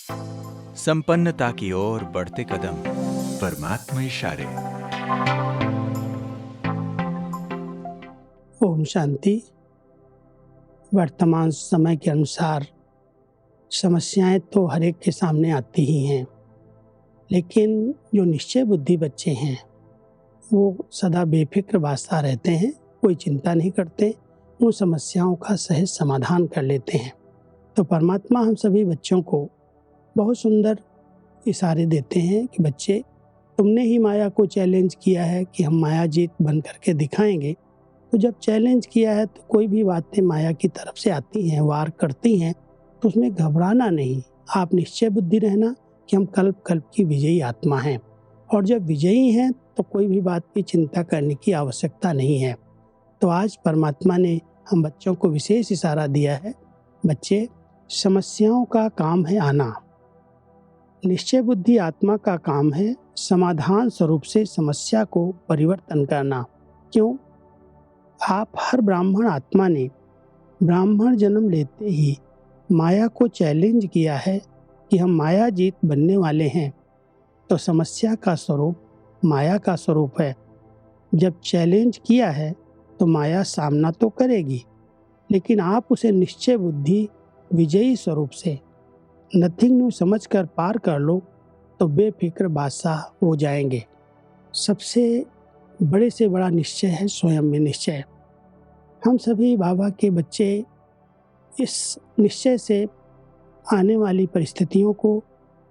संपन्नता की ओर बढ़ते कदम, परमात्मा इशारे। ओम शांति। वर्तमान समय के अनुसार समस्याएं तो हर एक के सामने आती ही हैं, लेकिन जो निश्चय बुद्धि बच्चे हैं वो सदा बेफिक्र बासा रहते हैं, कोई चिंता नहीं करते, उन समस्याओं का सहज समाधान कर लेते हैं। तो परमात्मा हम सभी बच्चों को बहुत सुंदर इशारे देते हैं कि बच्चे, तुमने ही माया को चैलेंज किया है कि हम माया जीत बन करके दिखाएंगे। तो जब चैलेंज किया है तो कोई भी बातें माया की तरफ से आती हैं, वार करती हैं, तो उसमें घबराना नहीं। आप निश्चय बुद्धि रहना कि हम कल्प कल्प की विजयी आत्मा हैं, और जब विजयी हैं तो कोई भी बात की चिंता करने की आवश्यकता नहीं है। तो आज परमात्मा ने हम बच्चों को विशेष इशारा दिया है, बच्चे, समस्याओं का काम है आना, निश्चय बुद्धि आत्मा का काम है समाधान स्वरूप से समस्या को परिवर्तन करना। क्यों? आप हर ब्राह्मण आत्मा ने ब्राह्मण जन्म लेते ही माया को चैलेंज किया है कि हम माया जीत बनने वाले हैं। तो समस्या का स्वरूप माया का स्वरूप है। जब चैलेंज किया है तो माया सामना तो करेगी, लेकिन आप उसे निश्चय बुद्धि विजयी स्वरूप से नथिंग न्यू समझ कर पार कर लो तो बेफिक्र बादशाह हो जाएंगे। सबसे बड़े से बड़ा निश्चय है स्वयं में निश्चय। हम सभी बाबा के बच्चे इस निश्चय से आने वाली परिस्थितियों को,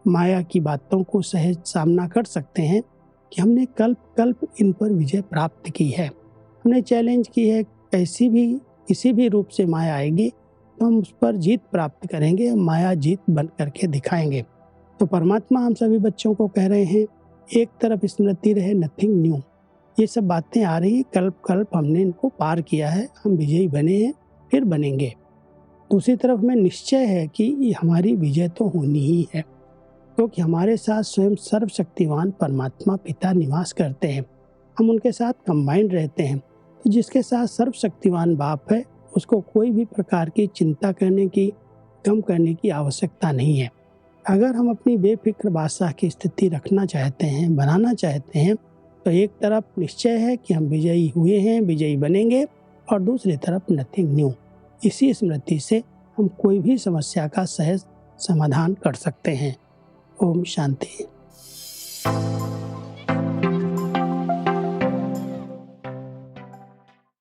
माया की बातों को सहज सामना कर सकते हैं कि हमने कल्प कल्प इन पर विजय प्राप्त की है। हमने चैलेंज की है, कैसी भी किसी भी रूप से माया आएगी तो हम उस पर जीत प्राप्त करेंगे, हम माया जीत बन करके दिखाएंगे। तो परमात्मा हम सभी बच्चों को कह रहे हैं, एक तरफ स्मृति रहे नथिंग न्यू, ये सब बातें आ रही हैं, कल्प कल्प हमने इनको पार किया है, हम विजयी बने हैं, फिर बनेंगे। दूसरी तरफ में निश्चय है कि ये हमारी विजय तो होनी ही है, क्योंकि हमारे साथ स्वयं सर्वशक्तिवान परमात्मा पिता निवास करते हैं, हम उनके साथ कंबाइंड रहते हैं। तो जिसके साथ सर्वशक्तिवान बाप है उसको कोई भी प्रकार की चिंता करने की, गम करने की आवश्यकता नहीं है। अगर हम अपनी बेफिक्र बादशाह की स्थिति रखना चाहते हैं, बनाना चाहते हैं, तो एक तरफ निश्चय है कि हम विजयी हुए हैं, विजयी बनेंगे, और दूसरी तरफ नथिंग न्यू। इसी स्मृति से हम कोई भी समस्या का सहज समाधान कर सकते हैं। ओम शांति।